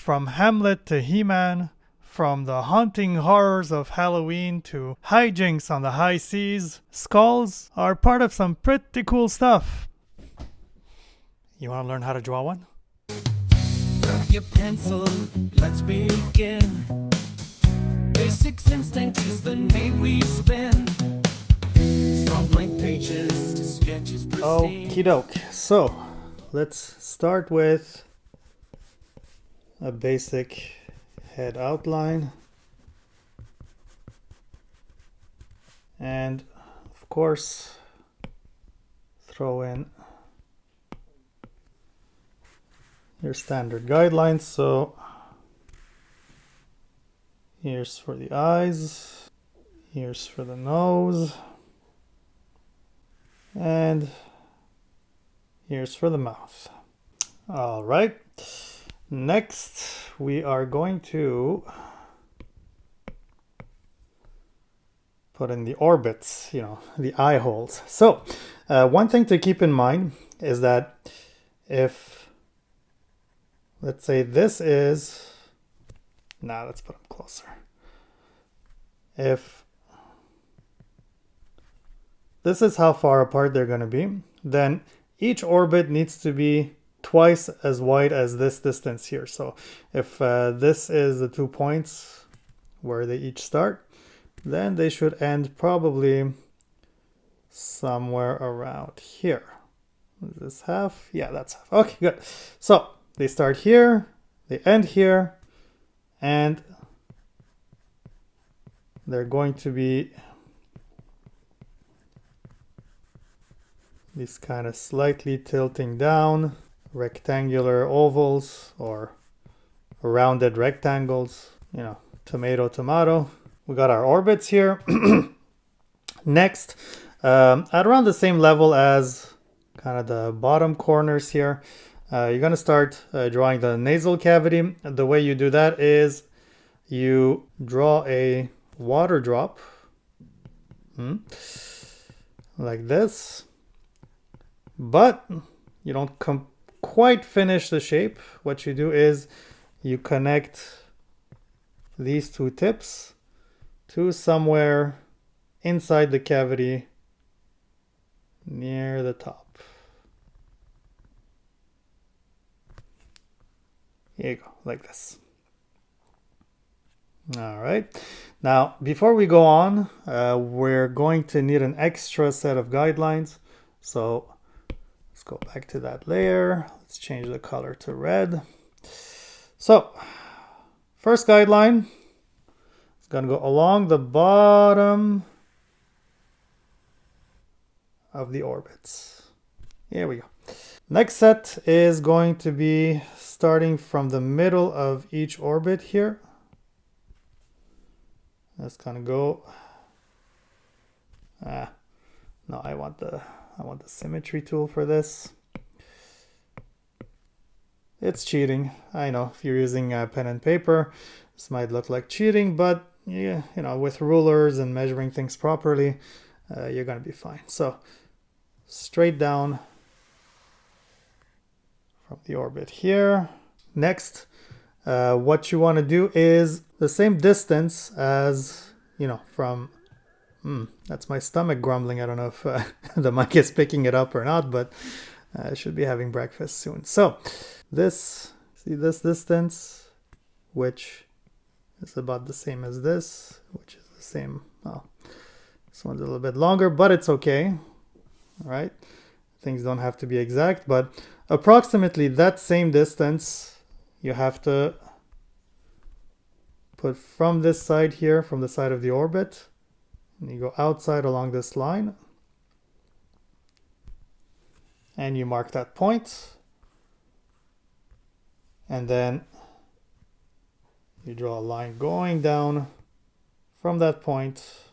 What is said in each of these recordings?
From Hamlet to He-Man, from the haunting horrors of Halloween to hijinks on the high seas, skulls are part of some pretty cool stuff. You want to learn how to draw one? Grab your pencil, let's begin. Basics instinct is the name we spin. From blank pages to sketches pristine. Okie doke. So, let's start with a basic head outline. And, of course, throw in your standard guidelines. So, here's for the eyes, here's for the nose, and here's for the mouth. All right. Next, we are going to put in the orbits, the eye holes. So, one thing to keep in mind is that if, let's say this is, let's put them closer. If this is how far apart they're going to be, then each orbit needs to be twice as wide as this distance here. So if this is the 2 points where they each start, then they should end probably somewhere around here. Is this half? Yeah, that's half. Okay, good. So they start here, they end here, and they're going to be these kind of slightly tilting down rectangular ovals or rounded rectangles, tomato, tomato. We got our orbits here. Next, at around the same level as kind of the bottom corners here, you're going to start drawing the nasal cavity. The way you do that is you draw a water drop like this, but you don't quite finish the shape. What you do is you connect these two tips to somewhere inside the cavity near the top. Here you go, like this. All right. Now, before we go on, we're going to need an extra set of guidelines. So let's go back to that layer. Let's change the color to red. So, first guideline is going to go along the bottom of the orbits. Here we go. Next set is going to be starting from the middle of each orbit here. Let's kind of go. No, I want the symmetry tool for this. It's cheating. I know if you're using pen and paper, this might look like cheating, but yeah, with rulers and measuring things properly, you're gonna be fine. So straight down from the orbit here. Next, what you want to do is the same distance as, from, that's my stomach grumbling. I don't know if the mic is picking it up or not, but I should be having breakfast soon. So this distance, which is about the same as this, which is the same. Well, this one's a little bit longer, but it's okay. All right. Things don't have to be exact, but approximately that same distance you have to put from this side here, from the side of the orbit, and you go outside along this line, and you mark that point, and then you draw a line going down from that point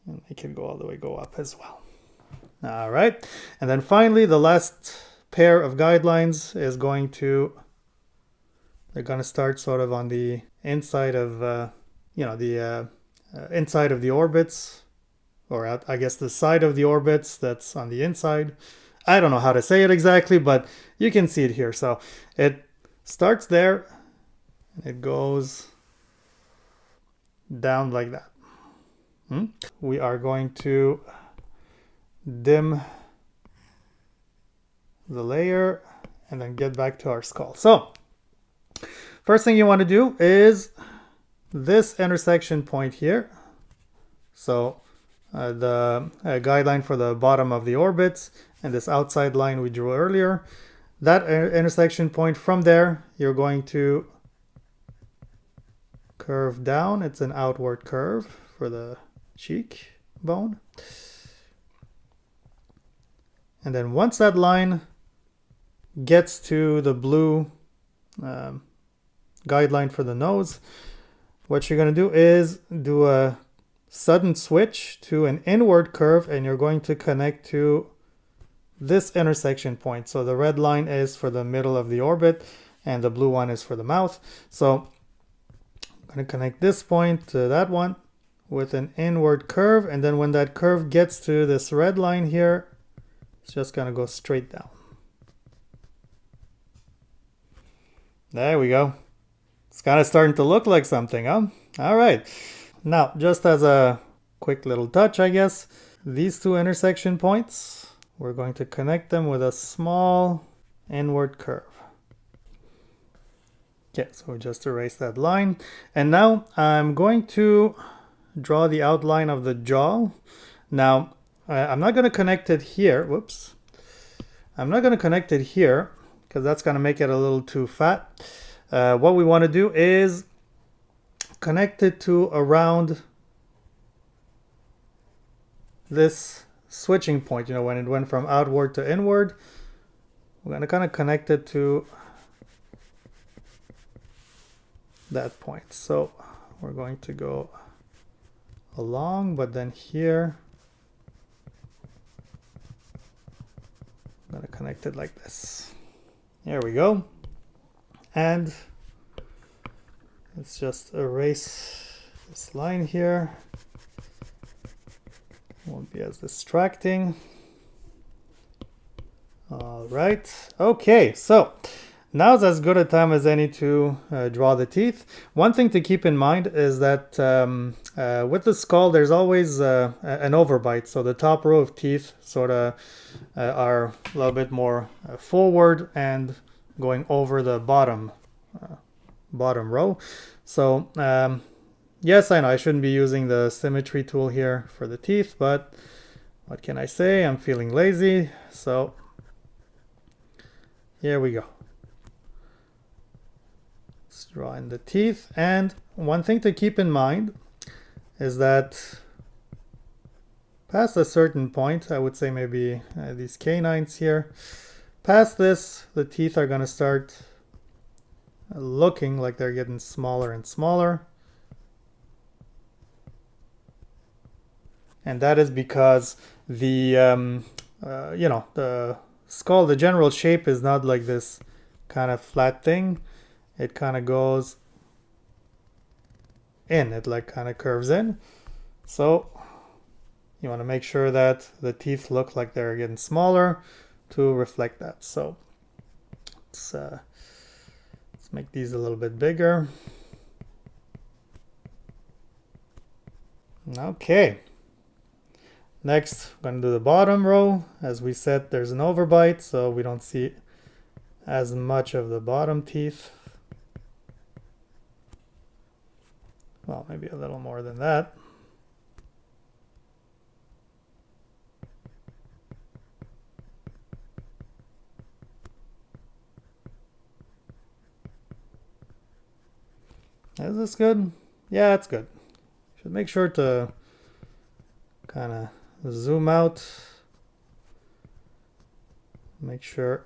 and it can go all the way, go up as well. All right, and then finally the last pair of guidelines is they're going to start sort of on the inside of inside of the orbits, or I guess the side of the orbits that's on the inside, I don't know how to say it exactly, but you can see it here. So it starts there and it goes down like that. We are going to dim the layer and then get back to our skull. So first thing you want to do is this intersection point here. So the guideline for the bottom of the orbits and this outside line we drew earlier, that intersection point, from there you're going to curve down. It's an outward curve for the cheekbone. And then once that line gets to the blue guideline for the nose, what you're going to do is do a sudden switch to an inward curve, and you're going to connect to this intersection point. So the red line is for the middle of the orbit and the blue one is for the mouth. So I'm going to connect this point to that one with an inward curve, and then when that curve gets to this red line here, it's just going to go straight down. There we go. It's kind of starting to look like something, huh? All right. Now, just as a quick little touch, I guess, these two intersection points, we're going to connect them with a small inward curve. Okay, so we just erase that line. And now I'm going to draw the outline of the jaw. Now, I'm not going to connect it here. Whoops. I'm not going to connect it here because that's going to make it a little too fat. What we want to do is connect it to around this switching point. You know, when it went from outward to inward, we're going to kind of connect it to that point. So we're going to go along, but then here I'm going to connect it like this. There we go. And let's just erase this line here. Won't be as distracting. All right. Okay, so now's as good a time as any to draw the teeth. One thing to keep in mind is that with the skull, there's always an overbite. So the top row of teeth sort of are a little bit more forward and going over the bottom row. So yes, I know I shouldn't be using the symmetry tool here for the teeth, but what can I say? I'm feeling lazy. So here we go. Let's draw in the teeth. And one thing to keep in mind is that past a certain point, I would say maybe these canines here, past this, the teeth are going to start looking like they're getting smaller and smaller. And that is because the, the skull, the general shape is not like this kind of flat thing. It kind of goes in, it like kind of curves in. So you want to make sure that the teeth look like they're getting smaller to reflect that. So let's make these a little bit bigger. Okay. Next, I'm going to do the bottom row. As we said, there's an overbite, so we don't see as much of the bottom teeth. Well, maybe a little more than that. Is this good? Yeah, it's good. Should make sure to kind of zoom out. Make sure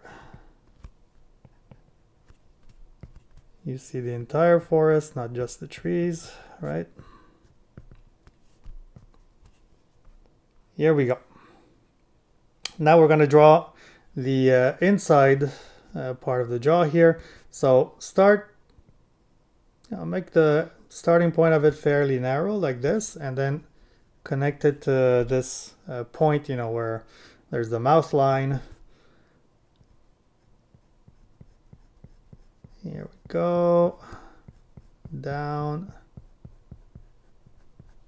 you see the entire forest, not just the trees, right? Here we go. Now we're going to draw the inside part of the jaw here. So make the starting point of it fairly narrow like this, and then connect it to this point, where there's the mouth line go. Down.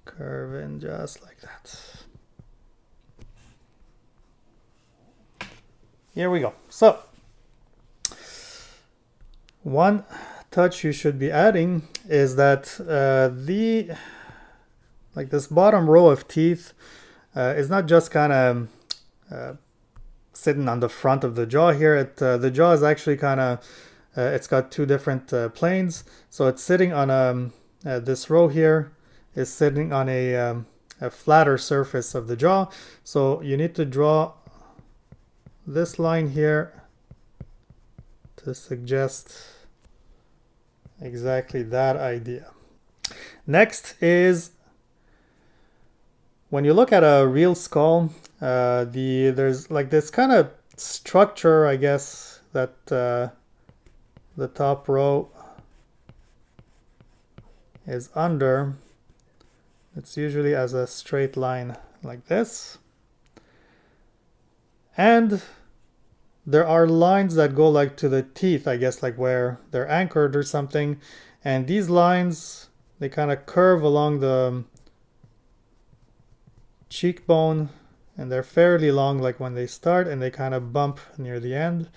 Curve in just like that. Here we go. So, one touch you should be adding is that this bottom row of teeth is not just kind of sitting on the front of the jaw here. The jaw is actually kind of it's got two different planes. So it's sitting on this row here is sitting on a flatter surface of the jaw. So you need to draw this line here to suggest exactly that idea. Next is when you look at a real skull, there's like this kind of structure, I guess, that the top row is under. It's usually as a straight line like this. And there are lines that go like to the teeth, I guess, like where they're anchored or something. And these lines, they kind of curve along the cheekbone, and they're fairly long like when they start, and they kind of bump near the end.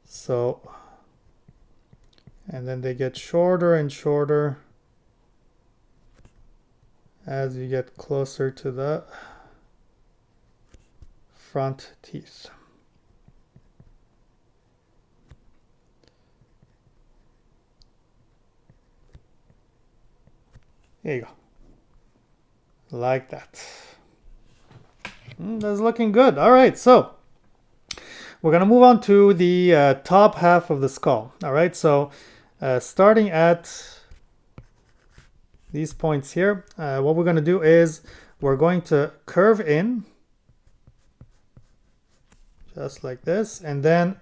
So, and then they get shorter and shorter as you get closer to the front teeth. There you go. Like that. That's looking good. All right, so we're going to move on to the top half of the skull. All right, so starting at these points here, what we're going to do is we're going to curve in just like this, and then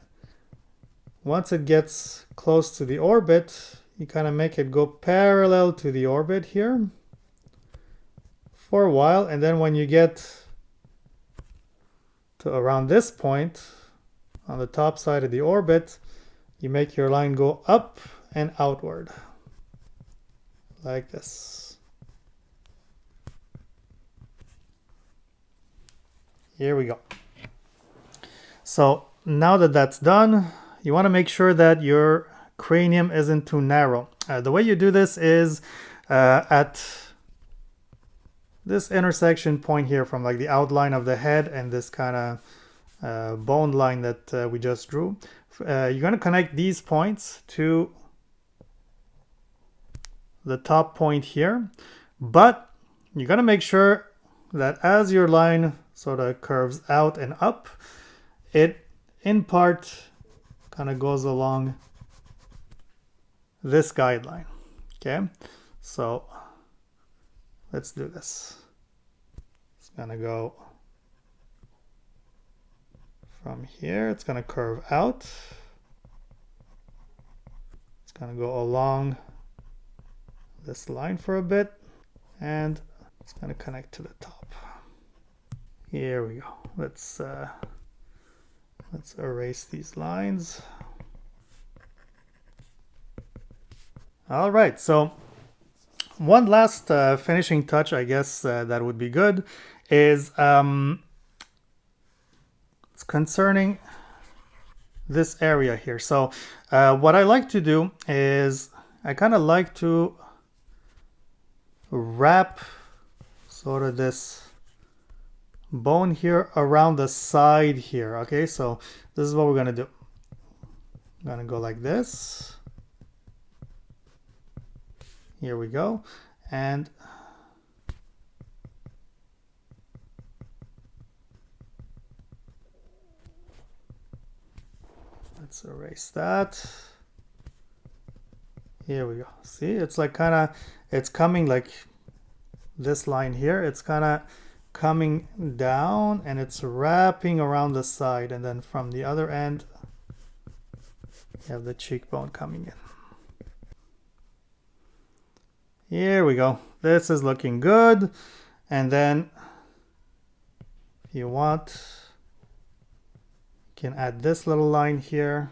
once it gets close to the orbit, you kind of make it go parallel to the orbit here for a while, and then when you get to around this point on the top side of the orbit, you make your line go up and outward like this. Here we go. So now that that's done, you want to make sure that your cranium isn't too narrow. The way you do this is at this intersection point here from like the outline of the head and this kind of bone line that we just drew. You're going to connect these points to the top point here, but you're going to make sure that as your line sort of curves out and up, it in part kind of goes along this guideline. Okay, so let's do this. It's gonna go from here, it's gonna curve out, it's gonna go along this line for a bit, and it's gonna connect to the top. Here we go. Let's erase these lines. All right, so one last finishing touch, I guess, that would be good is it's concerning this area here. So what I like to do is I kind of like to wrap sort of this bone here around the side here. Okay, so this is what we're gonna do. I'm gonna go like this. Here we go, and let's erase that. Here we go. See, it's like kind of, it's coming like this line here. It's kind of coming down and it's wrapping around the side, and then from the other end you have the cheekbone coming in. Here we go. This is looking good. And then if you want, you can add this little line here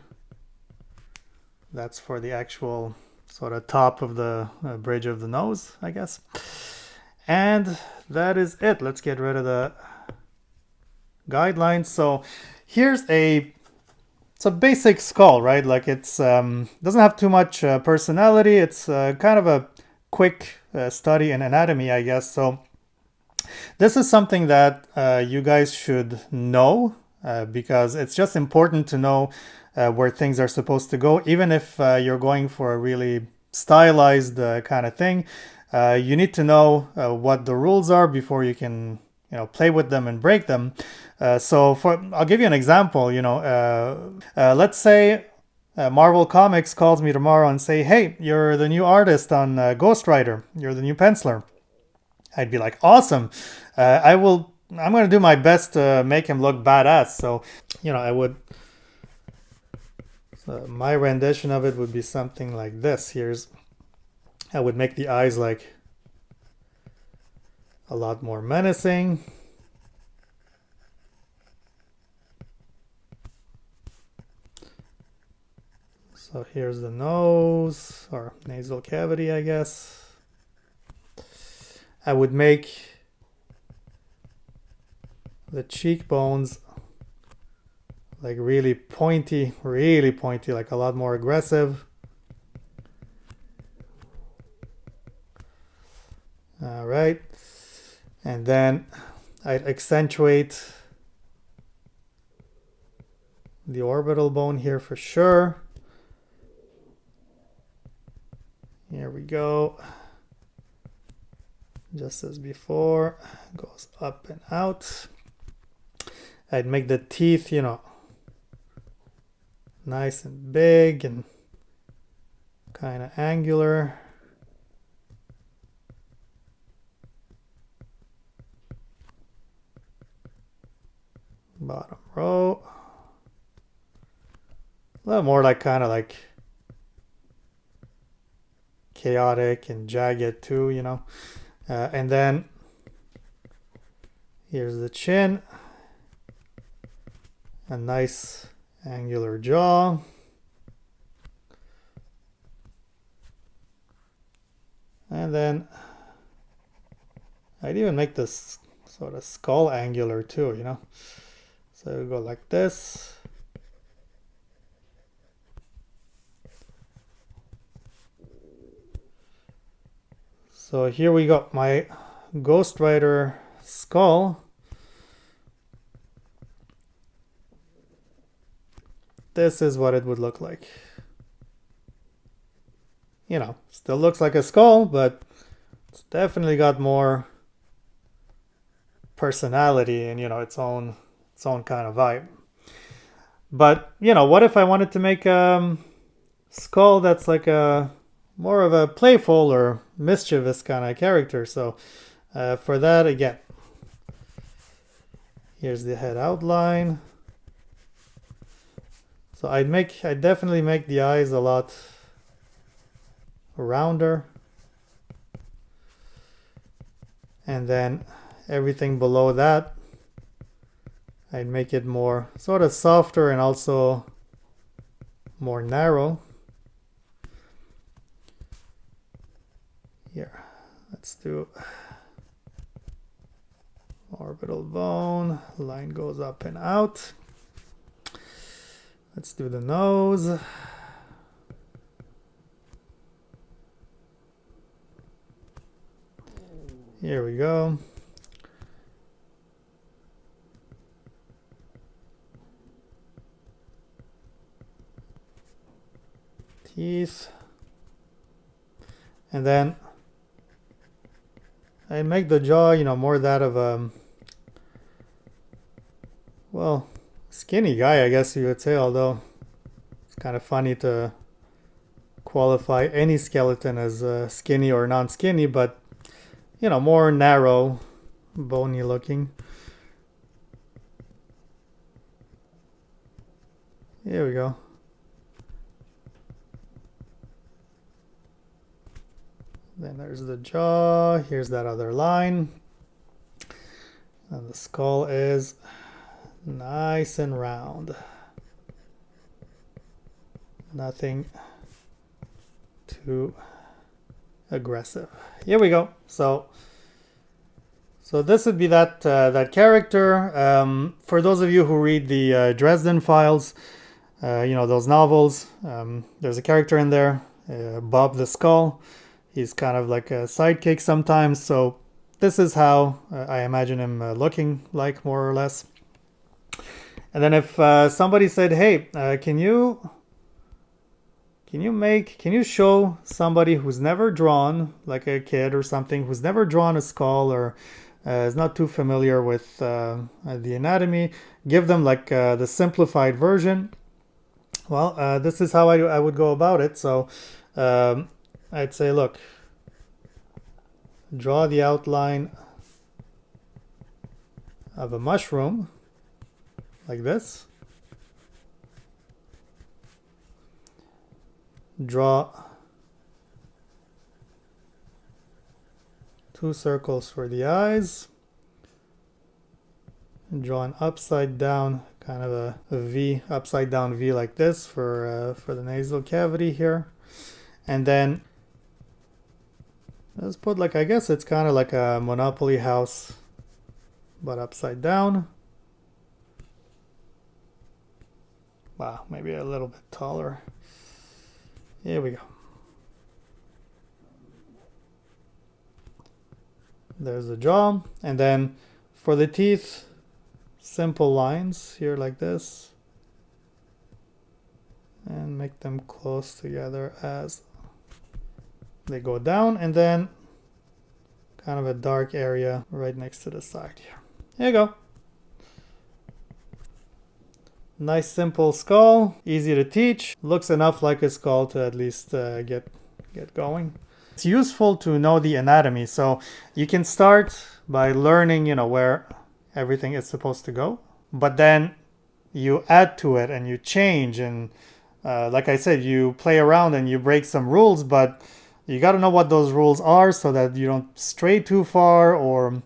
That's for the actual sort of top of the bridge of the nose, I guess. And that is it. Let's get rid of the guidelines. So here's it's a basic skull, right? Like it's doesn't have too much personality. It's kind of a quick study in anatomy, I guess. So this is something that you guys should know because it's just important to know where things are supposed to go. Even if you're going for a really stylized kind of thing, you need to know what the rules are before you can, play with them and break them. So I'll give you an example. Let's say Marvel Comics calls me tomorrow and say, "Hey, you're the new artist on Ghost Rider. You're the new penciler." I'd be like, "Awesome! I'm going to do my best to make him look badass." So, I would. So my rendition of it would be something like this. I would make the eyes like a lot more menacing. So here's the nose, or nasal cavity, I guess. I would make the cheekbones like really pointy, like a lot more aggressive. All right. And then I'd accentuate the orbital bone here for sure. Here we go. Just as before, goes up and out. I'd make the teeth, nice and big and kind of angular. Bottom row. A little more like kind of like chaotic and jagged too, and then here's the chin. A nice angular jaw. And then I'd even make this sort of skull angular too, So we go like this. So here we got my Ghost Rider skull. This is what it would look like. Still looks like a skull, but it's definitely got more personality and, its own kind of vibe. But, what if I wanted to make a skull that's like more of a playful or mischievous kind of character? So for that, again, here's the head outline. So I'd definitely make the eyes a lot rounder. And then everything below that, I'd make it more sort of softer and also more narrow. Here, let's do orbital bone. Line goes up and out. Let's do the nose. Here we go. Teeth. And then I make the jaw, more that of a, well, skinny guy, I guess you would say, although it's kind of funny to qualify any skeleton as skinny or non-skinny, but more narrow, bony looking. Here we go. Then there's the jaw. Here's that other line. And the skull is nice and round. Nothing too aggressive. Here we go. So this would be that that character. For those of you who read the Dresden Files, you know, those novels, there's a character in there, Bob the Skull. He's kind of like a sidekick sometimes. So this is how I imagine him looking like, more or less. And then if somebody said, hey, can you show somebody who's never drawn, like a kid or something, who's never drawn a skull or is not too familiar with the anatomy, give them like the simplified version. Well, this is how I would go about it. So I'd say, look, draw the outline of a mushroom like this. Draw 2 circles for the eyes. And draw an upside down, kind of a V, upside down V like this for the nasal cavity here. And then let's put, like, I guess it's kind of like a Monopoly house, but upside down. Wow, maybe a little bit taller. Here we go. There's the jaw. And then for the teeth, simple lines here like this. And make them close together as they go down. And then kind of a dark area right next to the side here. There you go. Nice simple skull, easy to teach, looks enough like a skull to at least get going. It's useful to know the anatomy, so you can start by learning, you know, where everything is supposed to go, but then you add to it and you change, and like I said, you play around and you break some rules, but you got to know what those rules are so that you don't stray too far, or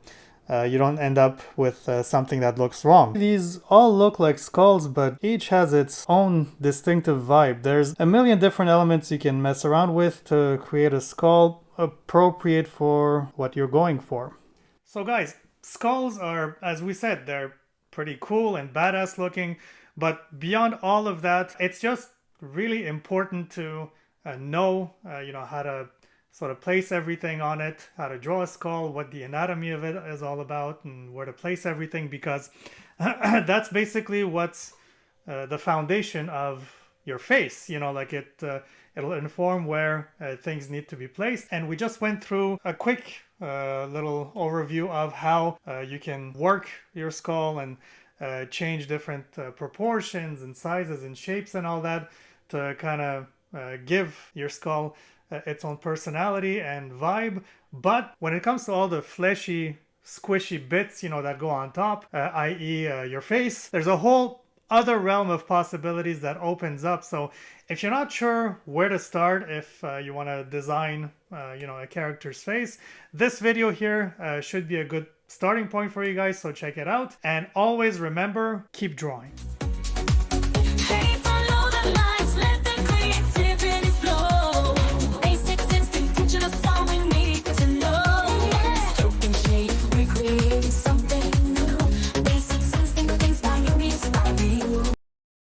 you don't end up with something that looks wrong. These all look like skulls, but each has its own distinctive vibe. There's a million different elements you can mess around with to create a skull appropriate for what you're going for. So guys, skulls are, as we said, they're pretty cool and badass looking, but beyond all of that, it's just really important to know, you know, how to sort of place everything on it, how to draw a skull, what the anatomy of it is all about, and where to place everything, because that's basically what's the foundation of your face. You know, like it'll inform where things need to be placed. And we just went through a quick little overview of how you can work your skull and change different proportions and sizes and shapes and all that to kind of give your skull its own personality and vibe. But when it comes to all the fleshy, squishy bits, you know, that go on top, i.e. Your face, there's a whole other realm of possibilities that opens up. So if you're not sure where to start, if you want to design, you know, a character's face, this video here should be a good starting point for you guys. So check it out. And always remember, keep drawing.